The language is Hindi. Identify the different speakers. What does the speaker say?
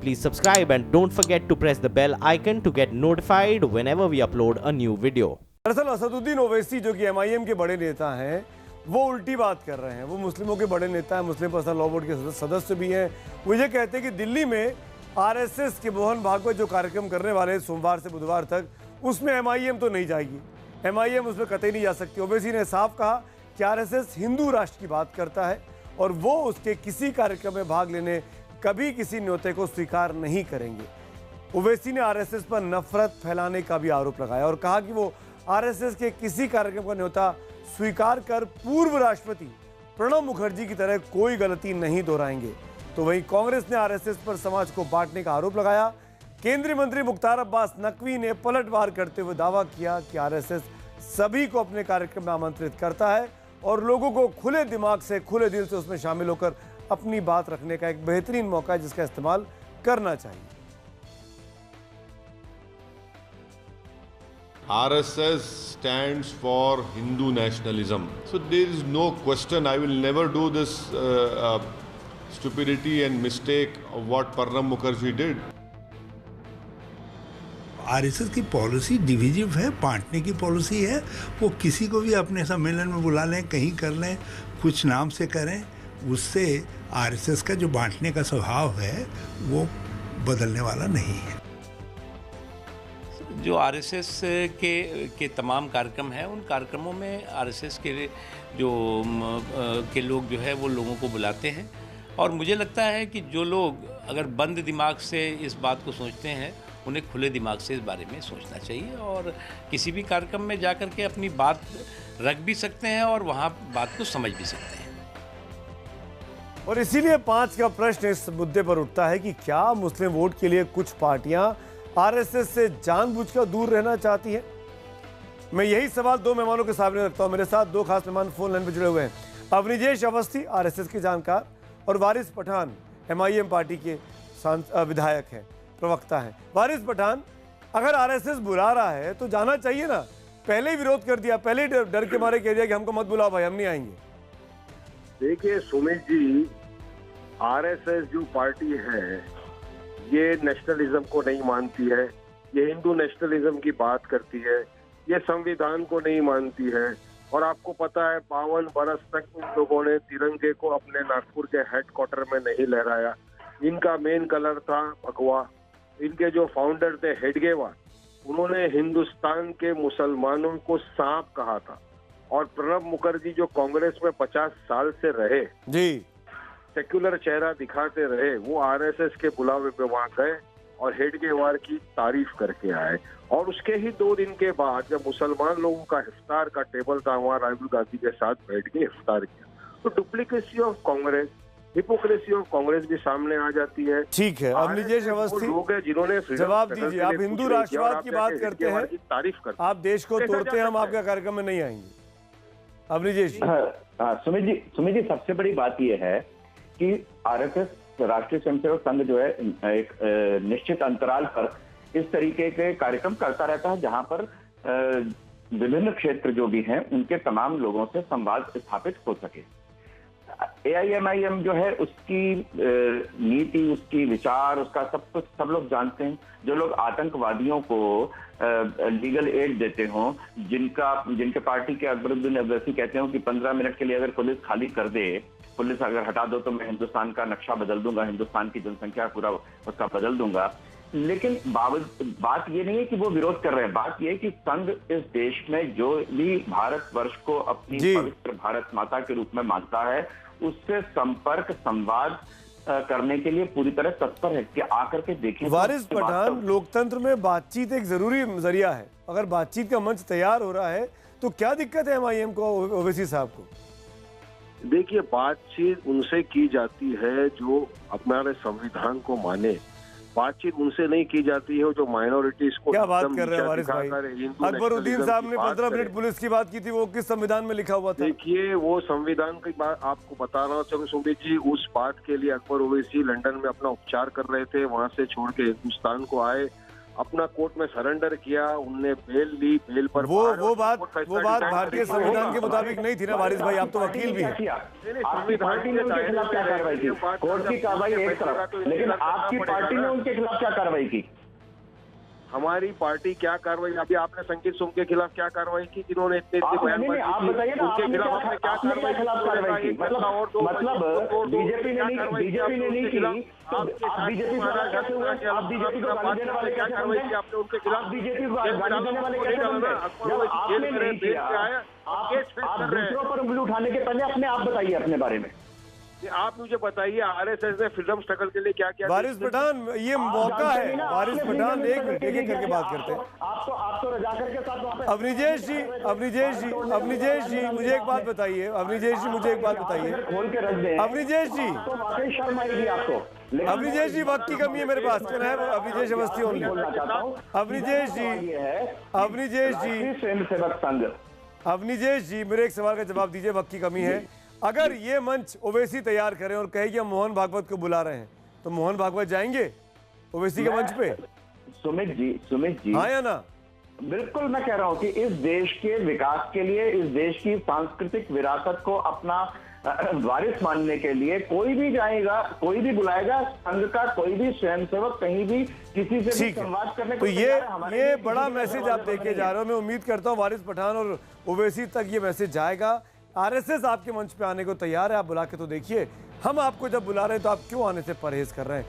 Speaker 1: Please subscribe and don't forget to press the bell icon to get notified whenever we upload a new video.
Speaker 2: दरअसल असदुद्दीन ओवैसी जो कि एमआईएम के बड़े नेता हैं वो उल्टी बात कर रहे हैं। वो मुस्लिमों के बड़े नेता हैं, मुस्लिम पर्सनल लॉ बोर्ड के सदस्य भी हैं। वो ये कहते हैं कि दिल्ली में आरएसएस के मोहन भागवत जो कार्यक्रम करने वाले हैं सोमवार से बुधवार तक, उसमें एमआईएम तो नहीं जाएगी, एमआईएम उसमें कतई नहीं जा सकती। ओवैसी ने साफ कहा कि आरएसएस हिंदू राष्ट्र की बात करता है और वो उसके किसी कार्यक्रम में भाग लेने कभी किसी न्योते को स्वीकार नहीं करेंगे। ओवैसी ने आरएसएस पर नफरत फैलाने का भी आरोप लगाया और कहा कि वो आरएसएस के किसी कार्यक्रम का न्योता स्वीकार कर पूर्व राष्ट्रपति प्रणब मुखर्जी की तरह कोई गलती नहीं दोहराएंगे। तो वहीं कांग्रेस ने आरएसएस पर समाज को बांटने का आरोप लगाया। केंद्रीय मंत्री मुख्तार अब्बास नकवी ने पलटवार करते हुए दावा किया कि आरएसएस सभी को अपने कार्यक्रम में आमंत्रित करता है और लोगों को खुले दिमाग से, खुले दिल से उसमें शामिल होकर अपनी बात रखने का एक बेहतरीन मौका है जिसका इस्तेमाल करना चाहिए।
Speaker 3: RSS stands for Hindu nationalism. So there is no question. I will never do this stupidity and mistake of what Pranab Mukherjee did.
Speaker 4: RSS की पॉलिसी डिविजिव है, बांटने की पॉलिसी है। वो किसी को भी अपने सम्मेलन में बुला लें, कहीं कर लें, कुछ नाम से करें, उससे आरएसएस का जो बांटने का स्वभाव है वो बदलने वाला नहीं है।
Speaker 5: जो आरएसएस के तमाम कार्यक्रम हैं, उन कार्यक्रमों में आरएसएस के लोग जो है वो लोगों को बुलाते हैं और मुझे लगता है कि जो लोग अगर बंद दिमाग से इस बात को सोचते हैं, उन्हें खुले दिमाग से इस बारे में सोचना चाहिए और किसी भी कार्यक्रम में जाकर के अपनी बात रख भी सकते हैं और वहाँ बात को समझ भी सकते हैं।
Speaker 2: और इसीलिए 5 का प्रश्न इस मुद्दे पर उठता है कि क्या मुस्लिम वोट के लिए कुछ पार्टियां आरएसएस से जानबूझकर दूर रहना चाहती है। मैं यही सवाल 2 मेहमानों के सामने रखता हूं। मेरे साथ 2 खास मेहमान फोन लाइन पर जुड़े हुए हैं। अवनिजेश अवस्थी आरएसएस के जानकार और वारिस पठान एमआईएम पार्टी के विधायक हैं, प्रवक्ता हैं। वारिस पठान, अगर आरएसएस बुला रहा है तो जाना चाहिए ना। पहले ही विरोध कर दिया, पहले ही डर के मारे कह दिया कि हमको मत बुलाओ भाई, हम नहीं आएंगे।
Speaker 6: देखिए सुमित जी, आरएसएस जो पार्टी है ये नेशनलिज्म को नहीं मानती है, ये हिंदू नेशनलिज्म की बात करती है, ये संविधान को नहीं मानती है। और आपको पता है 52 बरस तक इन लोगों ने तिरंगे को अपने नागपुर के हेडक्वार्टर में नहीं लहराया। इनका मेन कलर था भगवा। इनके जो फाउंडर थे हेडगेवार, उन्होंने हिंदुस्तान के मुसलमानों को सांप कहा था। और प्रणब मुखर्जी जो कांग्रेस में 50 साल से रहे
Speaker 2: जी,
Speaker 6: सेक्युलर चेहरा दिखाते रहे, वो आरएसएस के बुलावे पे वहां गए और हेडगेवार की तारीफ करके आए। और उसके ही 2 दिन के बाद जब मुसलमान लोगों का इफ्तार का टेबल था, वहां राहुल गांधी के साथ बैठ के इफ्तार किया। तो duplicacy of Congress, hypocrisy of Congress भी सामने आ जाती है।
Speaker 2: ठीक है, अवनिजेश अवस्थी
Speaker 6: लोग हैं जिन्होंने
Speaker 2: जवाब दीजिए। आप हिंदू राष्ट्रवाद की बात करते हैं,
Speaker 6: तारीफ करते,
Speaker 2: आप देश को तोड़ते हैं, हम आपके कार्यक्रम में नहीं आएंगे। अवनिजेश जी।
Speaker 7: सुमित जी, सबसे बड़ी बात यह है कि आरएसएस राष्ट्रीय स्वयंसेवक संघ जो है एक निश्चित अंतराल पर इस तरीके के कार्यक्रम करता रहता है जहां पर विभिन्न क्षेत्र जो भी हैं उनके तमाम लोगों से संवाद स्थापित हो सके। एआईएमआईएम जो है उसकी नीति, उसकी विचार, उसका सब कुछ सब लोग जानते हैं। जो लोग आतंकवादियों को लीगल एड देते हों, जिनके पार्टी के अकबरुद्दीन अब्बासी कहते हो कि 15 मिनट के लिए अगर पुलिस खाली कर दे, पुलिस अगर हटा दो तो मैं हिंदुस्तान का नक्शा बदल दूंगा, हिंदुस्तान की जनसंख्या पूरा उसका बदल दूंगा। लेकिन बात ये नहीं है कि वो विरोध कर रहे हैं। बात ये है कि संघ इस देश में जो भी भारतवर्ष को अपनी पवित्र भारत माता के रूप में मानता है, उससे संपर्क, संवाद करने के लिए पूरी तरह तत्पर है कि आकर के देखें।
Speaker 2: वारिस पठान, लोकतंत्र में बातचीत एक जरूरी जरिया है। अगर बातचीत का मंच तैयार हो रहा है तो क्या दिक्कत है एमआईएम को, ओवैसी साहब को?
Speaker 6: देखिए, बातचीत उनसे की जाती है जो हमारे संविधान को माने। बातचीत उनसे नहीं की जाती है जो माइनॉरिटीज को।
Speaker 2: क्या बात कर रहे हैं वारिस भाई? अकबरुद्दीन साहब ने 15 मिनट पुलिस की बात की थी, वो किस संविधान में लिखा हुआ था?
Speaker 6: देखिए, वो संविधान की बात आपको बता रहा हूँ सुमित जी। उस बात के लिए अकबर ओवैसी लंदन में अपना उपचार कर रहे थे, वहां से छोड़ के हिंदुस्तान को आए अपना कोर्ट में सरेंडर किया, उनने बेल ली, बेल पर
Speaker 2: वो बात भारतीय संविधान के मुताबिक नहीं थी ना वारिस भाई, आप तो वकील भी हैं।
Speaker 7: आपकी पार्टी ने उनके खिलाफ क्या कार्रवाई की? कोर्ट की कार्रवाई एक तरफ, लेकिन आपकी पार्टी ने उनके खिलाफ क्या कार्रवाई की?
Speaker 6: हमारी पार्टी क्या कार्रवाई, अभी आपने संकेत सोम के खिलाफ क्या कार्रवाई की, जिन्होंने इतने बयान
Speaker 7: आप बताइए ना,
Speaker 6: उनके खिलाफ आपने क्या कार्रवाई की?
Speaker 7: मतलब बीजेपी ने नहीं की, आप बीजेपी को कैसे हुए? आप बीजेपी को गाली देने वाले कैसे बन गए?
Speaker 6: आपने उनके खिलाफ
Speaker 7: बीजेपी को गाली देने वाले कैसे बन गए? जब आपने नहीं किया, आप दूसरों पर उंगली उठाने के पहले अपने आप बताइए अपने बारे में।
Speaker 6: आप मुझे बताइए आरएसएस ने फ्रीडम स्ट्रगल के लिए क्या किया?
Speaker 2: वारिस पठान, ये मौका है। वारिस पठान, एक मिनट, एक करके बात करते हैं।
Speaker 7: आप तो रजा करके साथ
Speaker 2: अवनीजेश जी मुझे एक बात बताइए। अवनीजेश जी मुझे एक बात बताइए।
Speaker 7: खोल के रख दें।
Speaker 2: अवनीजेश जी,
Speaker 7: तो वाकई शर्म आएगी आपको।
Speaker 2: अवनीजेश जी, वक्त की कमी है मेरे पास। क्या है अवनीजेश अवस्थी ओनली? अवनीजेश जी,
Speaker 7: स्वयंसेवक संघ।
Speaker 2: अवनीजेश जी, मेरे एक सवाल का जवाब दीजिए, वक्त की कमी है। अगर ये मंच ओवैसी तैयार करें और कहे कि हम मोहन भागवत को बुला रहे हैं, तो मोहन भागवत जाएंगे ओवैसी के मंच पे?
Speaker 7: सुमित जी,
Speaker 2: हाँ या ना?
Speaker 7: बिल्कुल, मैं कह रहा हूँ कि इस देश के विकास के लिए, इस देश की सांस्कृतिक विरासत को अपना वारिस मानने के लिए कोई भी जाएगा, कोई भी बुलाएगा, संघ का कोई भी स्वयंसेवक कहीं भी किसी से भी संवाद करने को
Speaker 2: तो ये बड़ा मैसेज आप देके जा रहे हो। मैं उम्मीद करता हूँ वारिस पठान और ओवैसी तक ये मैसेज जाएगा। आरएसएस आपके मंच पे आने को तैयार है, आप बुला के तो देखिए। हम आपको जब बुला रहे हैं तो आप क्यों आने से परहेज कर रहे हैं?